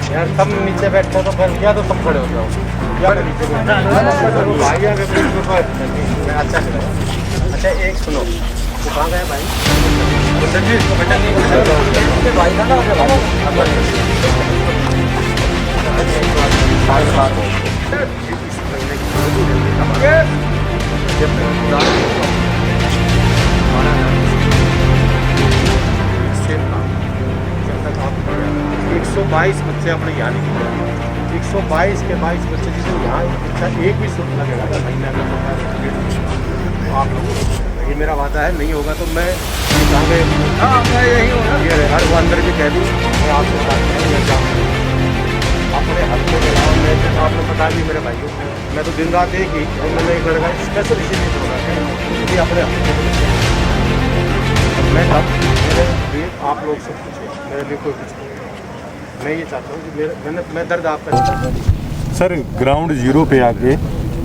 यार सब नीचे बैठो तो फिर या तो तुम खड़े हो जाओ या मैं नीचे भाई आगे अच्छा अच्छा एक सुनो वो कहाँ गए भाई भाई था ना बाईस बच्चे अपने यहाँ निकले 122 के 22 बच्चे जिसमें यहाँ अच्छा एक भी शुल्क लगेगा तो महीने में तो आप लोग ये मेरा वादा है नहीं होगा तो मैं यही होगा ये हर वो अंदर भी कह दूँ मैं आपके साथ अपने हफ्ते के अलावा मैं आपने बता दी मेरे भाइयों मैं तो दिन रात एक ही और मैंने एक लड़का स्पेशल इसीलिए छोड़ा है क्योंकि अपने हफ्ते मैं अब मेरे लिए आप लोग सब कुछ है मेरे लिए कोई कुछ नहीं मैं ये चाहता हूँ कि मैं दर्द आपका सर ग्राउंड जीरो पे आके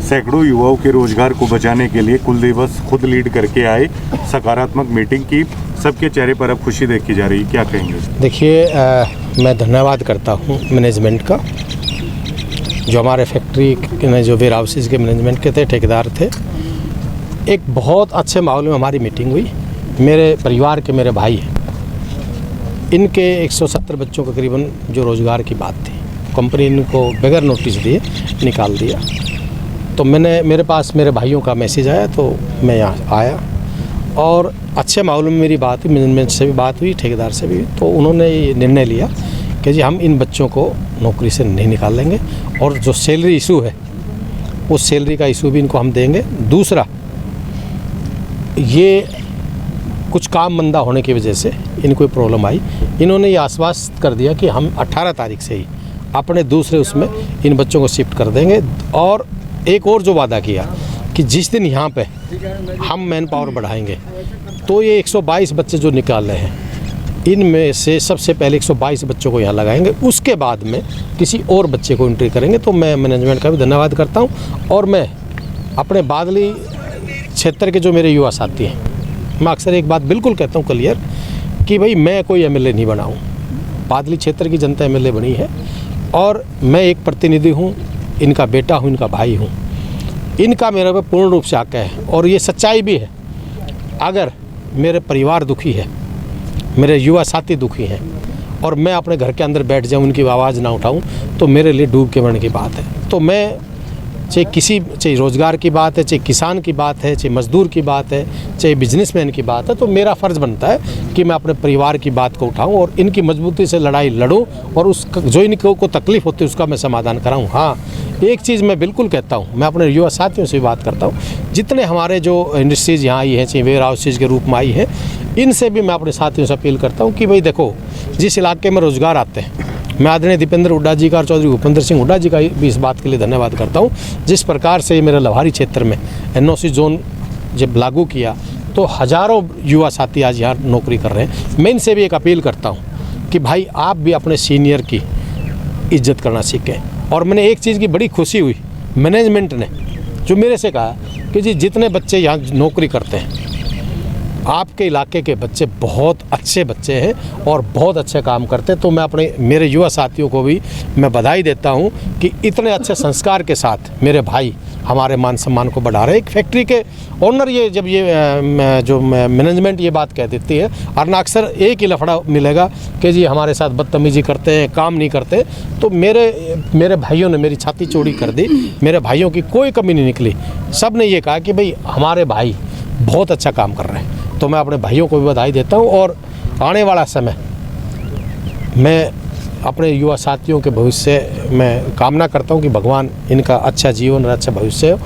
सैकड़ों युवाओं के रोजगार को बचाने के लिए कुल दिवस खुद लीड करके आए सकारात्मक मीटिंग की सबके चेहरे पर अब खुशी देखी जा रही है क्या कहेंगे? देखिए मैं धन्यवाद करता हूँ मैनेजमेंट का जो हमारे फैक्ट्री में जो वेयर हाउसेज के मैनेजमेंट के थे ठेकेदार थे। एक बहुत अच्छे माहौल में हमारी मीटिंग हुई। मेरे परिवार के मेरे भाई हैं इनके 170 बच्चों के करीबन जो रोज़गार की बात थी कंपनी इनको बगैर नोटिस दिए निकाल दिया। तो मेरे पास मेरे भाइयों का मैसेज आया तो मैं यहाँ आया और अच्छे माहौल में मेरी बात हुई मैनेजमेंट से भी बात हुई ठेकेदार से भी। तो उन्होंने ये निर्णय लिया कि जी हम इन बच्चों को नौकरी से नहीं निकाल लेंगे और जो सैलरी इशू है उस सैलरी का इशू भी इनको हम देंगे। दूसरा ये कुछ काम मंदा होने की वजह से इनको प्रॉब्लम आई इन्होंने ये आश्वस्त कर दिया कि हम 18 तारीख से ही अपने दूसरे उसमें इन बच्चों को शिफ्ट कर देंगे। और एक और जो वादा किया कि जिस दिन यहाँ पे हम मैन पावर बढ़ाएंगे तो ये 122 बच्चे जो निकाल रहे हैं इनमें से सबसे पहले 122 बच्चों को यहाँ लगाएंगे उसके बाद में किसी और बच्चे को एंट्री करेंगे। तो मैं मैनेजमेंट का भी धन्यवाद करता हूँ और मैं अपने बादली क्षेत्र के जो मेरे युवा साथी हैं मैं अक्सर एक बात बिल्कुल कहता हूँ क्लियर कि भाई मैं कोई एमएलए नहीं बना हूँ बादली क्षेत्र की जनता एमएलए बनी है और मैं एक प्रतिनिधि हूँ इनका बेटा हूँ इनका भाई हूँ इनका मेरे पे पूर्ण रूप से हक है और ये सच्चाई भी है। अगर मेरे परिवार दुखी है मेरे युवा साथी दुखी हैं और मैं अपने घर के अंदर बैठ जाऊँ उनकी आवाज़ ना उठाऊँ तो मेरे लिए डूब के मरने की बात है। तो मैं चाहे रोज़गार की बात है चाहे किसान की बात है चाहे मज़दूर की बात है चाहे बिजनेसमैन की बात है तो मेरा फ़र्ज़ बनता है कि मैं अपने परिवार की बात को उठाऊं और इनकी मजबूती से लड़ाई लड़ूं और उसका जो इनको को तकलीफ़ होती है उसका मैं समाधान कराऊं। हाँ एक चीज़ मैं बिल्कुल कहता हूं मैं अपने युवा साथियों से बात करता हूं जितने हमारे जो इंडस्ट्रीज़ यहाँ आई हैं चाहे वेयर हाउसेज के रूप में आई है इनसे भी मैं अपने साथियों से अपील करता हूँ कि भाई देखो जिस इलाके में रोज़गार आते हैं मैं आदरणीय दीपेंद्र हुड्डा जी का और चौधरी भूपेंद्र सिंह हुड्डा जी का भी इस बात के लिए धन्यवाद करता हूँ जिस प्रकार से मेरे लवारी क्षेत्र में एनओसी जोन जब लागू किया तो हज़ारों युवा साथी आज यहाँ नौकरी कर रहे हैं। मैं इनसे भी एक अपील करता हूँ कि भाई आप भी अपने सीनियर की इज्जत करना सीखें। और मैंने एक चीज़ की बड़ी खुशी हुई मैनेजमेंट ने जो मेरे से कहा कि जी जितने बच्चे यहाँ नौकरी करते हैं आपके इलाके के बच्चे बहुत अच्छे बच्चे हैं और बहुत अच्छे काम करते हैं। तो मैं अपने मेरे युवा साथियों को भी मैं बधाई देता हूं कि इतने अच्छे संस्कार के साथ मेरे भाई हमारे मान सम्मान को बढ़ा रहे हैं। एक फैक्ट्री के ओनर ये जब ये जो मैनेजमेंट ये बात कह देती है और अक्सर एक ही लफड़ा मिलेगा कि जी हमारे साथ बदतमीजी करते हैं काम नहीं करते। तो मेरे भाइयों ने मेरी छाती चौड़ी कर दी। मेरे भाइयों की कोई कमी नहीं निकली। सब ने ये कहा कि भाई हमारे भाई बहुत अच्छा काम कर रहे हैं। तो मैं अपने भाइयों को भी बधाई देता हूँ और आने वाला समय मैं अपने युवा साथियों के भविष्य में कामना करता हूँ कि भगवान इनका अच्छा जीवन और अच्छा भविष्य हो।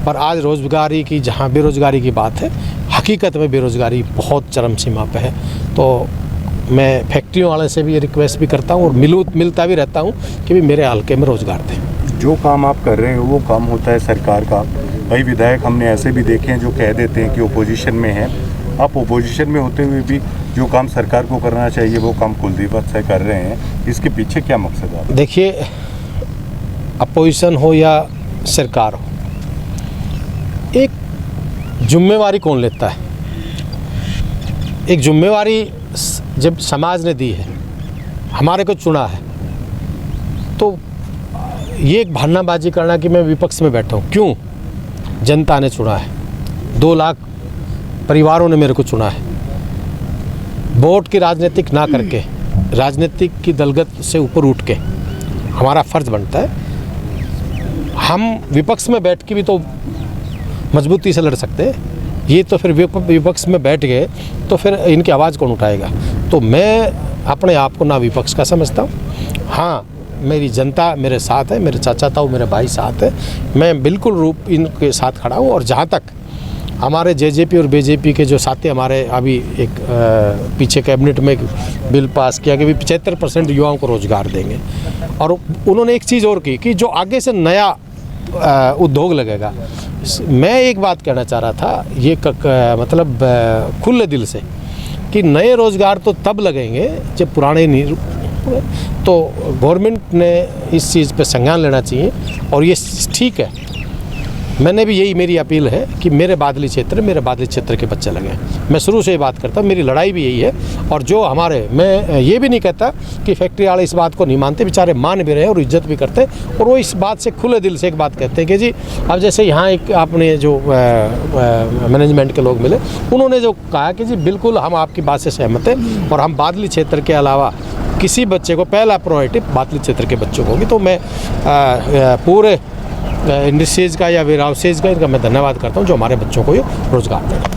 पर आज रोज़गारी की जहाँ बेरोज़गारी की बात है हकीकत में बेरोज़गारी बहुत चरम सीमा पे है। तो मैं फैक्ट्रियों वाले से भी ये रिक्वेस्ट भी करता हूँ और मिलता भी रहता हूँ कि भी मेरे हल्के में रोज़गार दें। जो काम आप कर रहे हो वो काम होता है सरकार का। कई विधायक हमने ऐसे भी देखे हैं जो कह देते हैं कि ओपोजिशन में हैं। आप ओपोजिशन में होते हुए भी जो काम सरकार को करना चाहिए वो काम कुलदीप से कर रहे हैं, इसके पीछे क्या मकसद है? देखिए अपोजिशन हो या सरकार हो एक जिम्मेवारी कौन लेता है? एक जिम्मेवारी जब समाज ने दी है, हमारे को चुना है, तो ये एक बहानाबाजी करना कि मैं विपक्ष में बैठा हूँ, क्यों? जनता ने चुना है, 2 लाख परिवारों ने मेरे को चुना है। वोट की राजनीतिक ना करके, राजनीतिक की दलगत से ऊपर उठ के हमारा फ़र्ज़ बनता है। हम विपक्ष में बैठ के भी तो मजबूती से लड़ सकते हैं, ये तो फिर विपक्ष में बैठ गए तो फिर इनकी आवाज़ कौन उठाएगा? तो मैं अपने आप को ना विपक्ष का समझता हूँ। हाँ, मेरी जनता मेरे साथ है, मेरे चाचा ताऊ मेरे भाई साथ है, मैं बिल्कुल रूप इनके साथ खड़ा हूँ। और जहाँ तक हमारे जेजेपी और बीजेपी के जो साथी, हमारे अभी एक पीछे कैबिनेट में एक बिल पास किया कि भी 75% युवाओं को रोज़गार देंगे। और उन्होंने एक चीज़ और की कि जो आगे से नया उद्योग लगेगा। मैं एक बात कहना चाह रहा था, ये मतलब खुले दिल से, कि नए रोज़गार तो तब लगेंगे जब पुराने नहीं। तो गवर्नमेंट ने इस चीज़ पे संज्ञान लेना चाहिए और ये ठीक है। मैंने भी यही, मेरी अपील है कि मेरे बादली क्षेत्र के बच्चे लगे। मैं शुरू से ये बात करता हूँ, मेरी लड़ाई भी यही है। और जो हमारे, मैं ये भी नहीं कहता कि फैक्ट्री वाले इस बात को नहीं मानते, बेचारे मान भी रहे हैं और इज्जत भी करते हैं, और वो इस बात से खुले दिल से एक बात कहते हैं कि जी, अब जैसे यहाँ एक आपने जो मैनेजमेंट के लोग मिले, उन्होंने जो कहा कि जी बिल्कुल हम आपकी बात से सहमत हैं और हम बादली क्षेत्र के अलावा किसी बच्चे को पहला प्रायोरिटी बादली क्षेत्र के बच्चों को होगी। तो मैं पूरे इंडस्ट्रीज़ का या वेयर हाउसेज का, इनका मैं धन्यवाद करता हूँ जो हमारे बच्चों को ये रोज़गार दे रहे हैं।